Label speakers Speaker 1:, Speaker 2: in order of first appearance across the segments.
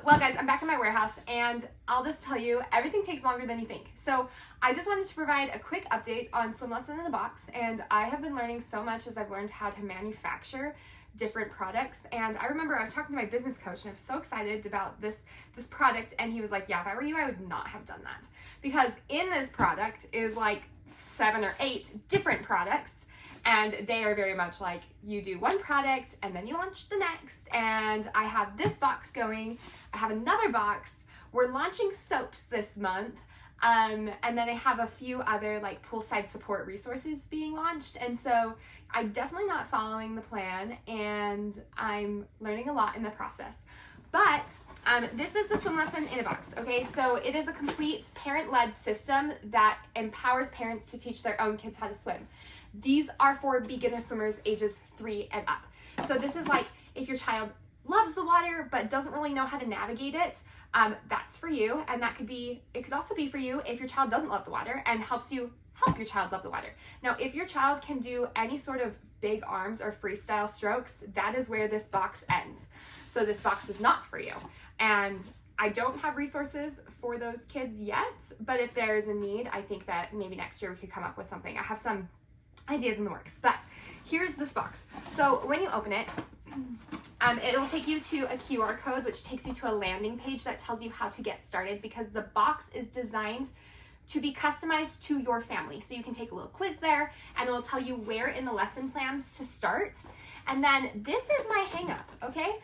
Speaker 1: Well guys, I'm back in my warehouse and I'll just tell you, everything takes longer than you think. So I just wanted to provide a quick update on Swim Lesson in the Box, and I have been learning so much as I've learned how to manufacture different products. And I remember I was talking to my business coach and I was so excited about this product, and he was like, yeah, if I were you, I would not have done that. Because in this product is like 7 or 8 different products. And they are very much like, you do one product and then you launch the next. And I have this box going, I have another box, we're launching soaps this month. And then I have a few other like poolside support resources being launched. And so I'm definitely not following the plan, and I'm learning a lot in the process. But this is the Swim Lesson in a Box, okay? So it is a complete parent-led system that empowers parents to teach their own kids how to swim. These are for beginner swimmers ages 3 and up. So this is like if your child loves the water but doesn't really know how to navigate it, that's for you. And it could also be for you if your child doesn't love the water and helps you help your child love the water. Now, if your child can do any sort of big arms or freestyle strokes, that is where this box ends. So this box is not for you. And I don't have resources for those kids yet, but if there is a need, I think that maybe next year we could come up with something. I have some ideas in the works, but here's this box. So when you open it, it'll take you to a QR code, which takes you to a landing page that tells you how to get started, because the box is designed to be customized to your family. So you can take a little quiz there and it will tell you where in the lesson plans to start. And then this is my hang up, okay?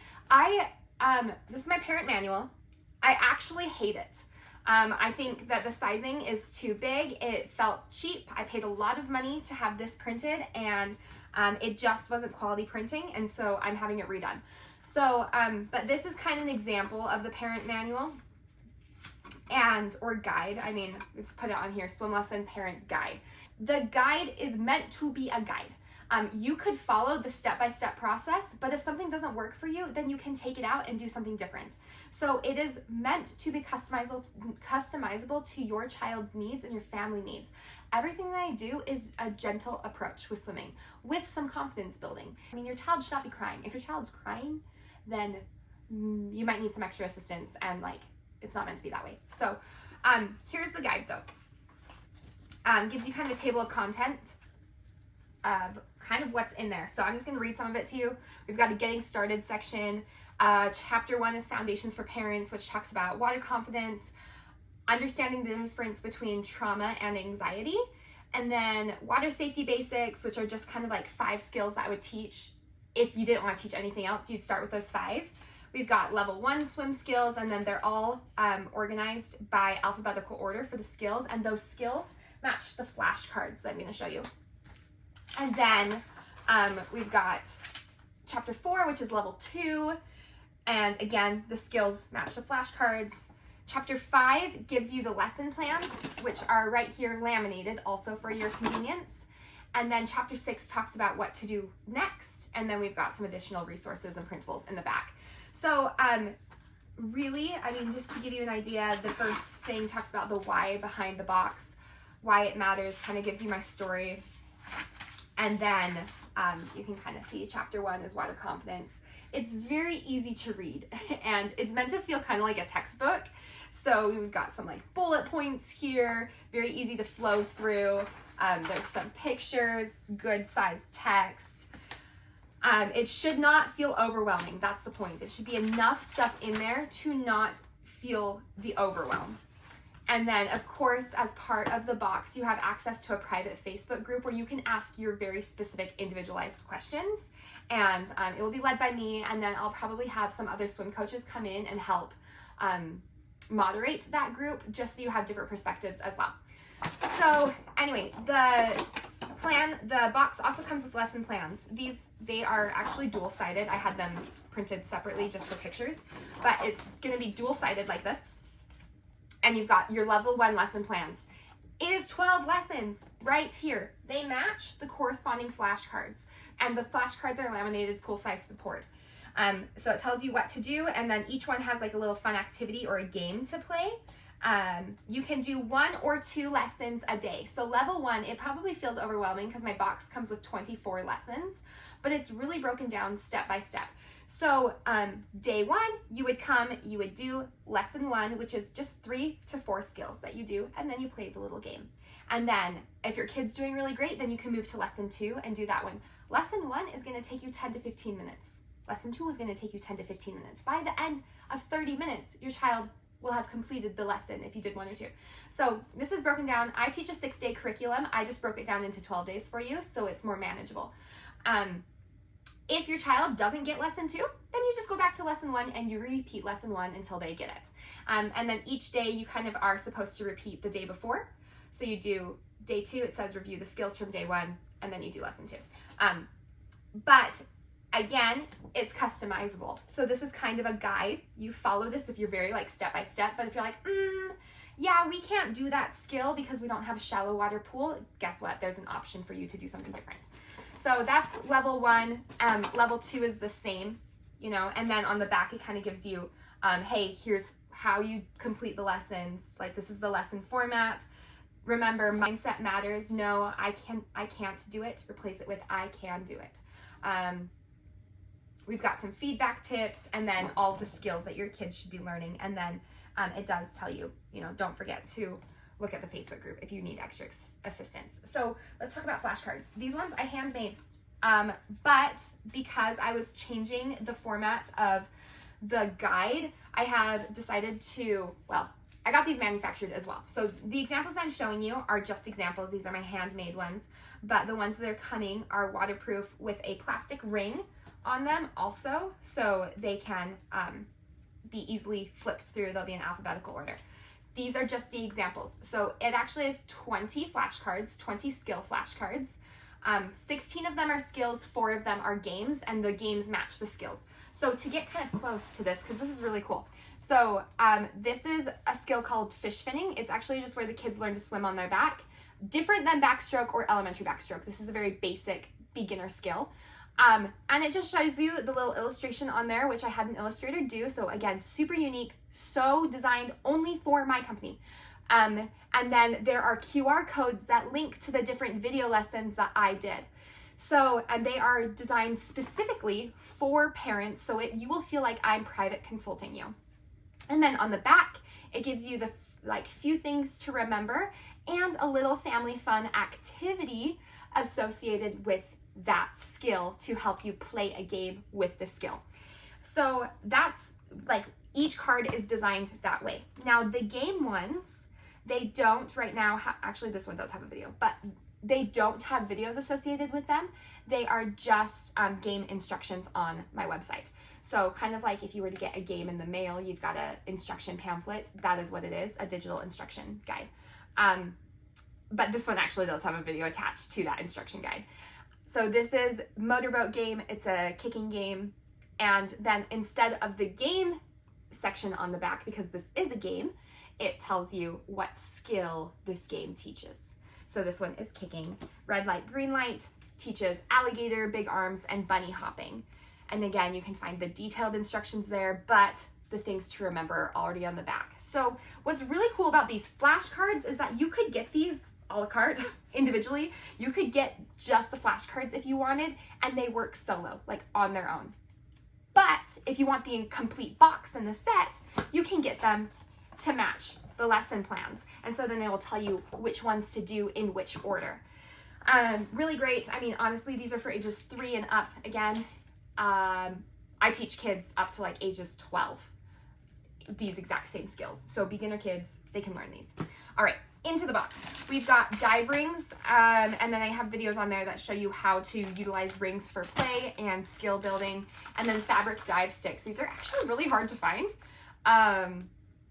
Speaker 1: This is my parent manual. I actually hate it. I think that the sizing is too big. It felt cheap. I paid a lot of money to have this printed, and it just wasn't quality printing, and so I'm having it redone. So, but this is kind of an example of the parent manual or guide. I mean, we've put it on here, Swim Lesson Parent Guide. The guide is meant to be a guide. You could follow the step-by-step process, but if something doesn't work for you, then you can take it out and do something different. So it is meant to be customizable to your child's needs and your family needs. Everything that I do is a gentle approach with swimming, with some confidence building. I mean, your child should not be crying. If your child's crying, then you might need some extra assistance, and like, it's not meant to be that way. So here's the guide though. Gives you kind of a table of content of kind of what's in there. So I'm just going to read some of it to you. We've got a getting started section. Chapter 1 is foundations for parents, which talks about water confidence, understanding the difference between trauma and anxiety, and then water safety basics, which are just kind of like 5 skills that I would teach. If you didn't want to teach anything else, you'd start with those 5. We've got level 1 swim skills, and then they're all organized by alphabetical order for the skills, and those skills match the flashcards that I'm going to show you. And then we've got chapter 4, which is level 2. And again, the skills match the flashcards. Chapter 5 gives you the lesson plans, which are right here laminated, also for your convenience. And then chapter 6 talks about what to do next. And then we've got some additional resources and printables in the back. So really, I mean, just to give you an idea, the first thing talks about the why behind the box, why it matters, kind of gives you my story. And then you can kind of see chapter 1 is water confidence. It's very easy to read, and it's meant to feel kind of like a textbook. So we've got some like bullet points here, very easy to flow through. There's some pictures, good sized text. It should not feel overwhelming. That's the point. It should be enough stuff in there to not feel the overwhelm. And then, of course, as part of the box, you have access to a private Facebook group where you can ask your very specific individualized questions. And it will be led by me, and then I'll probably have some other swim coaches come in and help moderate that group, just so you have different perspectives as well. So anyway, the box also comes with lesson plans. They are actually dual-sided. I had them printed separately just for pictures, but it's going to be dual-sided like this. And you've got your level 1 lesson plans. It is 12 lessons right here. They match the corresponding flashcards, and the flashcards are laminated pool-size support. So it tells you what to do, and then each one has like a little fun activity or a game to play. You can do 1 or 2 lessons a day. So level 1, it probably feels overwhelming because my box comes with 24 lessons, but it's really broken down step by step. So day 1, you would come, you would do lesson 1, which is just 3 to 4 skills that you do, and then you play the little game. And then if your kid's doing really great, then you can move to lesson 2 and do that one. Lesson 1 is going to take you 10 to 15 minutes. Lesson 2 is going to take you 10 to 15 minutes. By the end of 30 minutes, your child will have completed the lesson if you did 1 or 2. So this is broken down. I teach a 6-day curriculum. I just broke it down into 12 days for you, so it's more manageable. If your child doesn't get lesson 2, then you just go back to lesson 1 and you repeat lesson 1 until they get it. And then each day you kind of are supposed to repeat the day before. So you do day 2, it says review the skills from day 1, and then you do lesson 2. But again, it's customizable. So this is kind of a guide. You follow this if you're very like step by step, but if you're like, yeah, we can't do that skill because we don't have a shallow water pool, guess what? There's an option for you to do something different. So that's level 1. Level 2 is the same, you know, and then on the back it kind of gives you, hey, here's how you complete the lessons. Like this is the lesson format. Remember, mindset matters. No, I can't do it. Replace it with I can do it. We've got some feedback tips and then all the skills that your kids should be learning. And then it does tell you, you know, don't forget to look at the Facebook group if you need extra assistance. So let's talk about flashcards. These ones I handmade, but because I was changing the format of the guide, I have decided to, well, I got these manufactured as well. So the examples I'm showing you are just examples. These are my handmade ones, but the ones that are coming are waterproof with a plastic ring on them also, so they can be easily flipped through. They'll be in alphabetical order. These are just the examples. So it actually is 20 flashcards, 20 skill flashcards. 16 of them are skills, 4 of them are games, and the games match the skills. So to get kind of close to this, because this is really cool. So this is a skill called fish finning. It's actually just where the kids learn to swim on their back. Different than backstroke or elementary backstroke. This is a very basic beginner skill. And it just shows you the little illustration on there, which I had an illustrator do. So again, super unique, so designed only for my company. And then there are QR codes that link to the different video lessons that I did. So, and they are designed specifically for parents, so you will feel like I'm private consulting you. And then on the back, it gives you the few things to remember and a little family fun activity associated with that skill to help you play a game with the skill. So that's like each card is designed that way. Now the game ones, they don't right now, actually this one does have a video, but they don't have videos associated with them. They are just game instructions on my website. So kind of like if you were to get a game in the mail, you've got an instruction pamphlet. That is what it is, a digital instruction guide. But this one actually does have a video attached to that instruction guide. So this is motorboat game. It's a kicking game. And then instead of the game section on the back, because this is a game, it tells you what skill this game teaches. So this one is kicking. Red light, green light teaches alligator, big arms, and bunny hopping. And again, you can find the detailed instructions there, but the things to remember are already on the back. So what's really cool about these flashcards is that you could get these a la carte individually. You could get just the flashcards if you wanted, and they work solo, like on their own. But if you want the complete box and the set, you can get them to match the lesson plans. And so then they will tell you which ones to do in which order. Really great. I mean, honestly, these are for ages 3 and up. Again, I teach kids up to like ages 12, these exact same skills. So beginner kids, they can learn these. All right, into the box. We've got dive rings, and then I have videos on there that show you how to utilize rings for play and skill building, and then fabric dive sticks. These are actually really hard to find,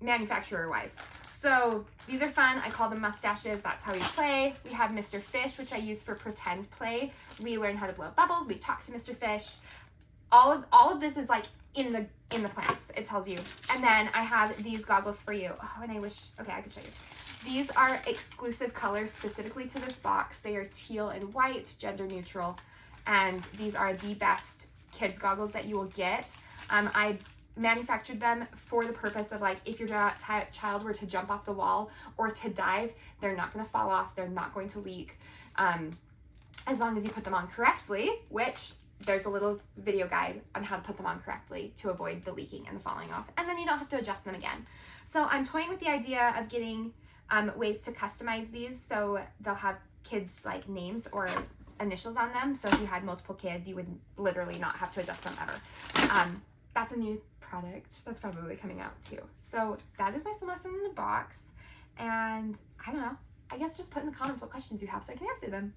Speaker 1: manufacturer-wise. So these are fun. I call them mustaches. That's how we play. We have Mr. Fish, which I use for pretend play. We learn how to blow bubbles. We talk to Mr. Fish. All of this is like in the plans. It tells you. And then I have these goggles for you. Oh, and I wish, okay, I could show you. These are exclusive colors specifically to this box. They are teal and white, gender neutral. And these are the best kids goggles that you will get. I manufactured them for the purpose of like if your child were to jump off the wall or to dive, they're not going to fall off, they're not going to leak, as long as you put them on correctly, which there's a little video guide on how to put them on correctly to avoid the leaking and the falling off. And then you don't have to adjust them again. So I'm toying with the idea of getting ways to customize these so they'll have kids like names or initials on them. So if you had multiple kids, you would literally not have to adjust them ever. That's a new product that's probably coming out too. So that is my swim lesson in a box. And I don't know, I guess just put in the comments what questions you have so I can answer them.